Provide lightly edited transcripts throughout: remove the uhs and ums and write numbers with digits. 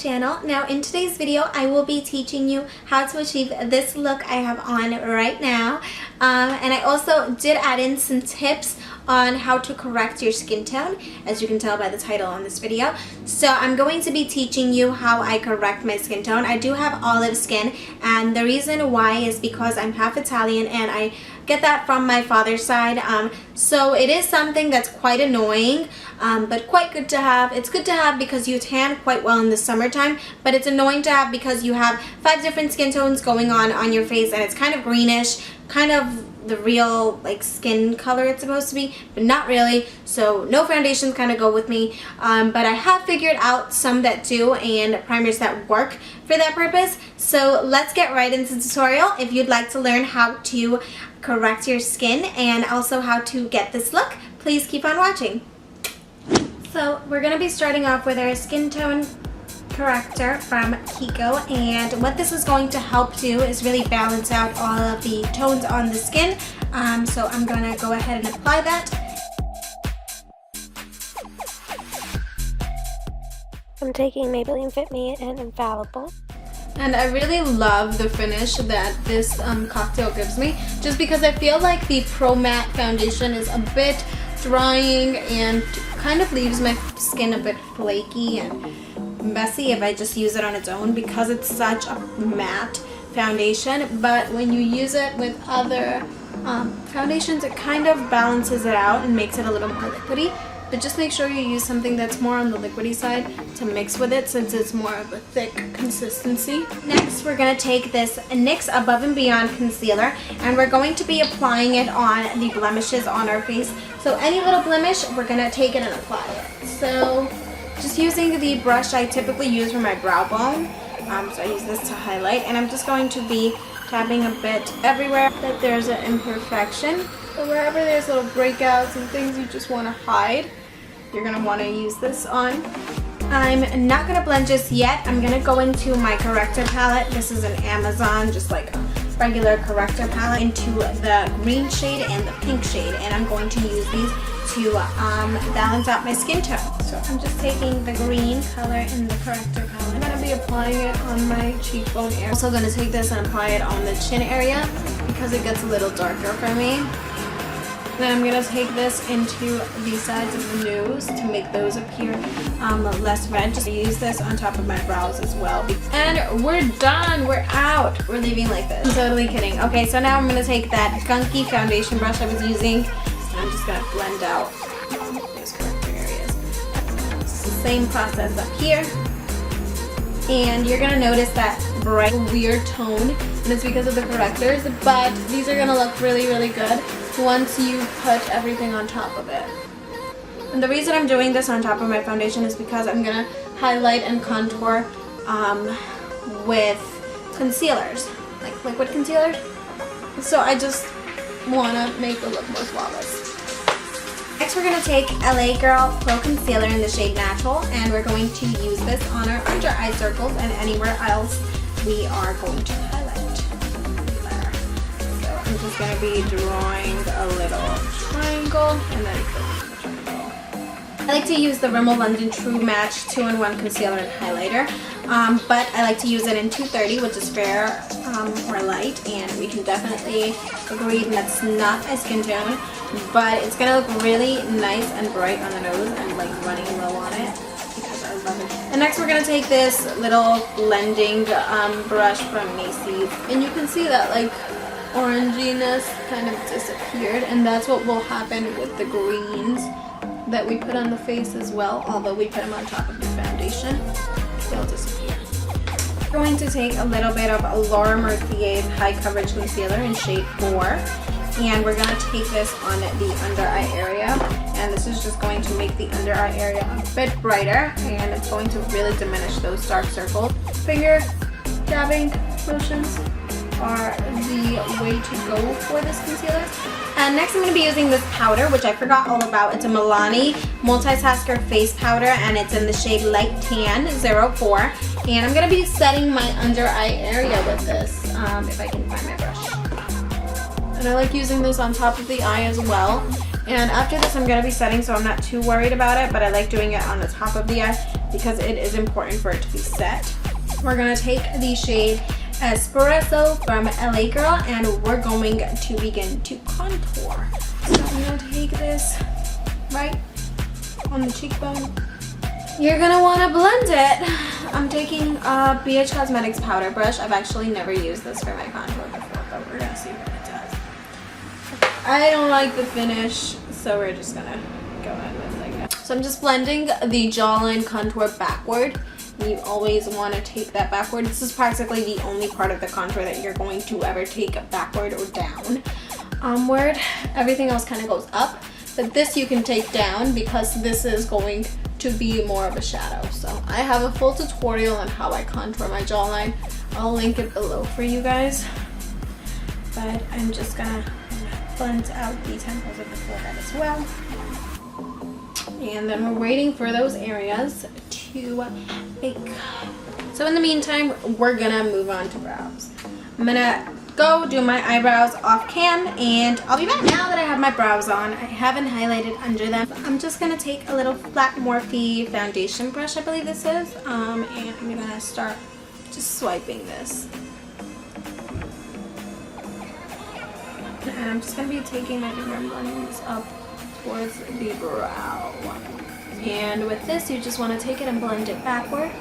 channel. Now in today's video I will be teaching you how to achieve this look I have on right now, and I also did add in some tips on how to correct your skin tone, as you can tell by the title on this video. So I'm going to be teaching you how I correct my skin tone. I do have olive skin, and the reason why is because I'm half Italian and I get that from my father's side, so it is something that's quite annoying, but quite good to have. It's good to have because you tan quite well in the summertime, but it's annoying to have because you have 5 different skin tones going on your face, and it's kind of greenish, kind of the real like skin color it's supposed to be, but not really. So no foundations kind of go with me, but I have figured out some that do, and primers that work for that purpose. So let's get right into the tutorial. If you'd like to learn how to correct your skin and also how to get this look, please keep on watching. So we're going to be starting off with our skin tone corrector from Kiko, and what this is going to help do is really balance out all of the tones on the skin. So I'm going to go ahead and apply that. I'm taking Maybelline Fit Me and Infallible. And I really love the finish that this cocktail gives me, just because I feel like the Pro Matte foundation is a bit drying and kind of leaves my skin a bit flaky and messy if I just use it on its own, because it's such a matte foundation. But when you use it with other foundations, it kind of balances it out and makes it a little more liquidy. But just make sure you use something that's more on the liquidy side to mix with it, since it's more of a thick consistency. Next, we're going to take this NYX Above and Beyond concealer, and we're going to be applying it on the blemishes on our face. So any little blemish, we're going to take it and apply it. So just using the brush I typically use for my brow bone, so I use this to highlight, and I'm just going to be tapping a bit everywhere that there's an imperfection. So wherever there's little breakouts and things you just want to hide, you're going to want to use this on. I'm not going to blend just yet. I'm going to go into my corrector palette. This is an Amazon, just like a regular corrector palette, into the green shade and the pink shade, and I'm going to use these to balance out my skin tone. So I'm just taking the green color in the corrector palette. I'm going to be applying it on my cheekbone area. I'm also going to take this and apply it on the chin area because it gets a little darker for me. Then I'm going to take this into the sides of the nose to make those appear less red. Just use this on top of my brows as well. And we're done. We're out. We're leaving like this. I'm totally kidding. Okay, so now I'm going to take that gunky foundation brush I was using, and I'm just going to blend out those corrector areas. Same process up here. And you're going to notice that bright, weird tone, and it's because of the correctors, but these are going to look really, really good once you put everything on top of it. And the reason I'm doing this on top of my foundation is because I'm going to highlight and contour with concealers, like liquid concealers. So I just want to make it look more flawless. Next, we're going to take LA Girl Pro Concealer in the shade Natural, and we're going to use this on our under eye circles and anywhere else we are going to highlight. I'm just going to be drawing a little triangle and then filling the triangle. I like to use the Rimmel London True Match 2-in-1 Concealer and Highlighter, but I like to use it in 230, which is fair or light, and we can definitely agree that's not my skin tone, but it's going to look really nice and bright on the nose and like running low on it, because I love it. And next we're going to take this little blending brush from Macy's, and you can see that like oranginess kind of disappeared, and that's what will happen with the greens that we put on the face as well, although we put them on top of the foundation. They'll disappear. We're going to take a little bit of Laura Mercier's High Coverage Concealer in shade 4, and we're going to take this on the under eye area, and this is just going to make the under eye area a bit brighter, and it's going to really diminish those dark circles. Finger dabbing motions are the way to go for this concealer. And next I'm going to be using this powder, which I forgot all about. It's a Milani Multitasker Face Powder, and it's in the shade Light Tan 04. And I'm going to be setting my under eye area with this, if I can find my brush. And I like using this on top of the eye as well. And after this I'm going to be setting, so I'm not too worried about it, but I like doing it on the top of the eye because it is important for it to be set. We're gonna take the shade Espresso from LA Girl, and we're going to begin to contour. So I'm gonna take this right on the cheekbone. You're gonna wanna blend it. I'm taking a BH Cosmetics powder brush. I've actually never used this for my contour before, but we're gonna see what it does. I don't like the finish, so we're just gonna go ahead with it, I guess. So I'm just blending the jawline contour backward. You always want to take that backward. This is practically the only part of the contour that you're going to ever take backward or down. Onward, everything else kind of goes up, but this you can take down because this is going to be more of a shadow. So I have a full tutorial on how I contour my jawline. I'll link it below for you guys, but I'm just gonna blend out the temples of the forehead as well. And then we're waiting for those areas to bake. So in the meantime, we're gonna move on to brows. I'm gonna go do my eyebrows off cam and I'll be back. Now that I have my brows on, I haven't highlighted under them. I'm just gonna take a little flat Morphe foundation brush, I believe this is, and I'm gonna start just swiping this. And I'm just gonna be taking my rim lines up towards the brow. And with this, you just want to take it and blend it backward.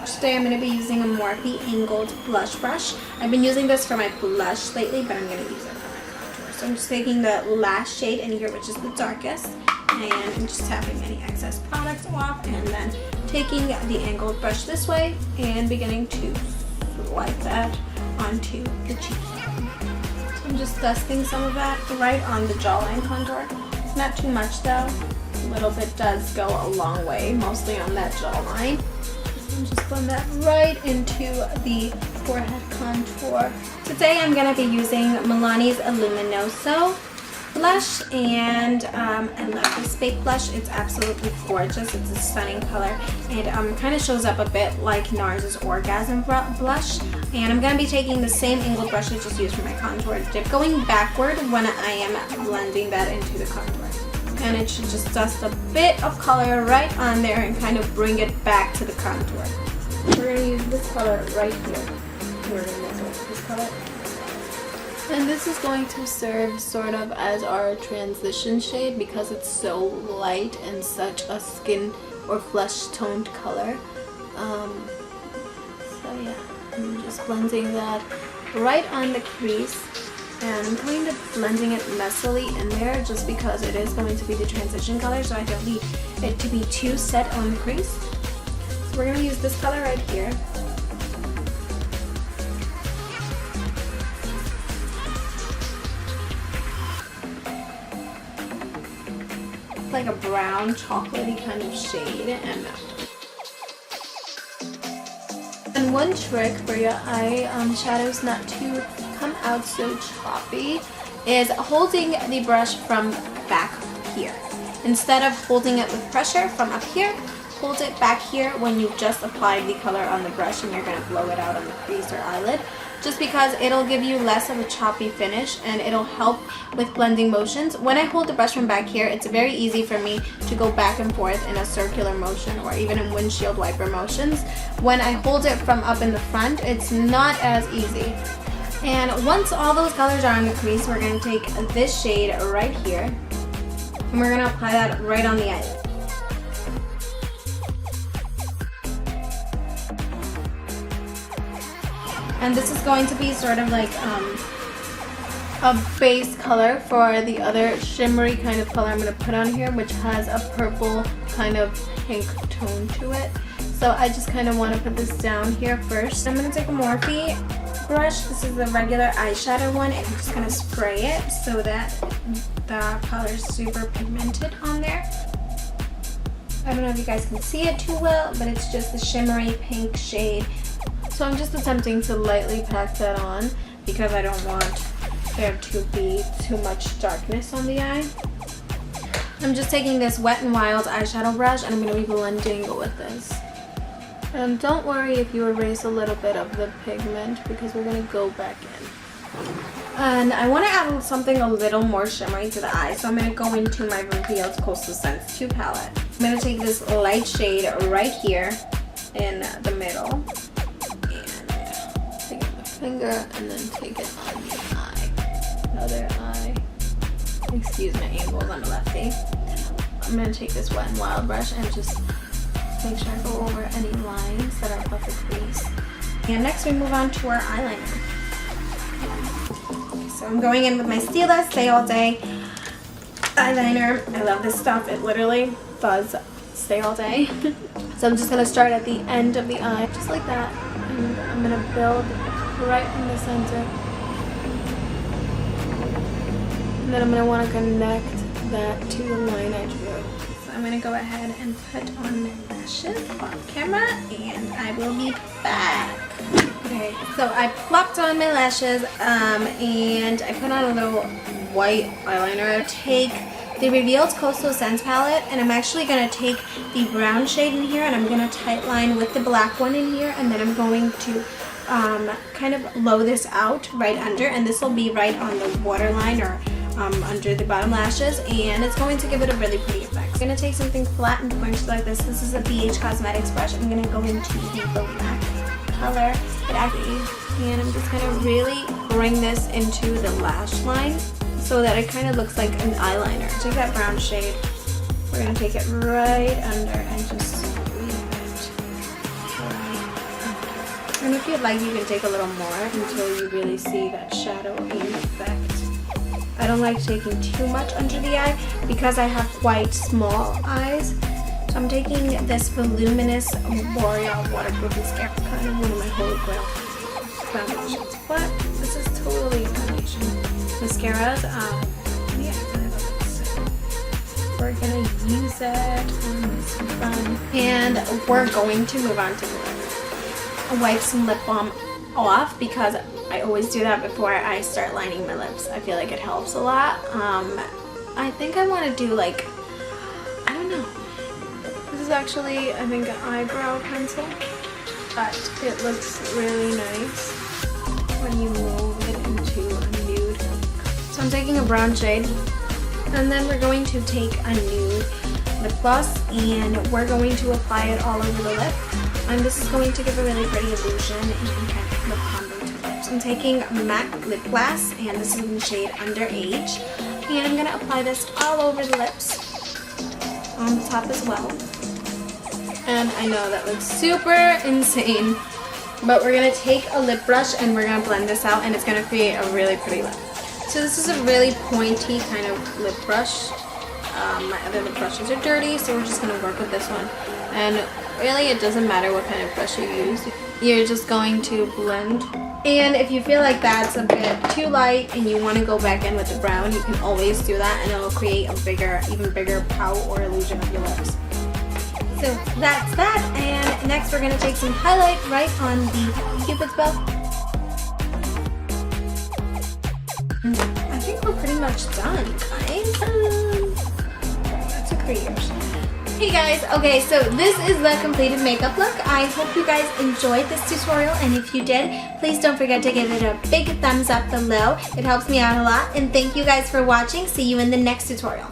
Today I'm going to be using a Morphe angled blush brush. I've been using this for my blush lately, but I'm going to use it for my contour. So I'm just taking the last shade in here, which is the darkest, and I'm just tapping any excess product off, and then taking the angled brush this way and beginning to swipe that onto the cheek. So I'm just dusting some of that right on the jawline contour. It's not too much though. A little bit does go a long way, mostly on that jawline. So I'm just blend that right into the forehead contour. Today I'm going to be using Milani's Luminoso blush, and I love this fake blush. It's absolutely gorgeous. It's a stunning color. It kind of shows up a bit like NARS's Orgasm blush. And I'm going to be taking the same angled brush I just used for my contour dip, going backward when I am blending that into the contour. And it should just dust a bit of color right on there and kind of bring it back to the contour. We're going to use this color right here. We're going to use this color. And this is going to serve sort of as our transition shade because it's so light and such a skin or flesh toned color. So yeah, I'm just blending that right on the crease. And I'm kind of blending it messily in there just because it is going to be the transition color, so I don't need it to be too set on the crease. So we're going to use this color right here. Like a brown chocolatey kind of shade. And one trick for your eye shadows not to come out so choppy is holding the brush from back here. Instead of holding it with pressure from up here, hold it back here when you've just applied the color on the brush and you're going to blow it out on the crease or eyelid, just because it'll give you less of a choppy finish and it'll help with blending motions. When I hold the brush from back here, it's very easy for me to go back and forth in a circular motion or even in windshield wiper motions. When I hold it from up in the front, it's not as easy. And once all those colors are on the crease, we're going to take this shade right here and we're going to apply that right on the eyelid. And this is going to be sort of like a base color for the other shimmery kind of color I'm going to put on here, which has a purple kind of pink tone to it. So I just kind of want to put this down here first. I'm going to take a Morphe brush. This is the regular eyeshadow one, and I'm just going to spray it so that the color is super pigmented on there. I don't know if you guys can see it too well, but it's just the shimmery pink shade. So I'm just attempting to lightly pack that on because I don't want there to be too much darkness on the eye. I'm just taking this Wet n Wild eyeshadow brush and I'm going to be blending with this. And don't worry if you erase a little bit of the pigment because we're going to go back in. And I want to add something a little more shimmery to the eye, so I'm going to go into my Revealed Coastal Scents 2 palette. I'm gonna take this light shade right here in the middle and take it with my finger and then take it on the eye, other eye. Excuse my angles, I'm a lefty. I'm gonna take this Wet n Wild brush and just make sure I go over any lines that are above the crease. And next we move on to our eyeliner. So I'm going in with my Stila Stay All Day eyeliner. I love this stuff. It literally does stay all day. So I'm just going to start at the end of the eye, just like that. And I'm going to build right in the center. And then I'm going to want to connect that to the line I drew. So I'm going to go ahead and put on my lashes off camera and I will be back. Okay, so I plopped on my lashes and I put on a little white eyeliner. Take the Revealed Coastal Scents palette and I'm actually going to take the brown shade in here and I'm going to tight line with the black one in here, and then I'm going to kind of blow this out right under, and this will be right on the waterline or under the bottom lashes, and it's going to give it a really pretty effect. I'm going to take something flat and pointed like this. This is a BH Cosmetics brush. I'm going to go into the black color, and I'm just going to really bring this into the lash line so that it kind of looks like an eyeliner. Take that brown shade. We're going to take it right under and just squeeze it right under. And if you'd like, you can take a little more until you really see that shadowing effect. I don't like taking too much under the eye because I have quite small eyes. So I'm taking this voluminous L'Oreal waterproof mascara, kind of one of my holy grail foundations. But this is totally foundation. Mascaras, yeah, so we're gonna use it on this front. And we're going to move on to the lip. I'll wipe some lip balm off because I always do that before I start lining my lips. I feel like it helps a lot. I think I want to do like, I don't know. This is actually, I think, an eyebrow pencil, but it looks really nice when you move it into a nude. So I'm taking a brown shade, and then we're going to take a nude lip gloss, and we're going to apply it all over the lip. And this is going to give a really pretty illusion and kind of lip combo to lips. I'm taking MAC lip gloss, and this is in the shade Underage, and I'm going to apply this all over the lips, on the top as well. And I know that looks super insane, but we're going to take a lip brush and we're going to blend this out, and it's going to create a really pretty lip. So this is a really pointy kind of lip brush. My other lip brushes are dirty, so we're just going to work with this one. And really, it doesn't matter what kind of brush you use. You're just going to blend. And if you feel like that's a bit too light and you want to go back in with the brown, you can always do that, and it'll create a bigger, even bigger pout or illusion of your lips. So that's that, and next we're going to take some highlight right on the Cupid's bow. I think we're pretty much done, guys. That's a creation. Hey guys, okay, so this is the completed makeup look. I hope you guys enjoyed this tutorial, and if you did, please don't forget to give it a big thumbs up below. It helps me out a lot, and thank you guys for watching. See you in the next tutorial.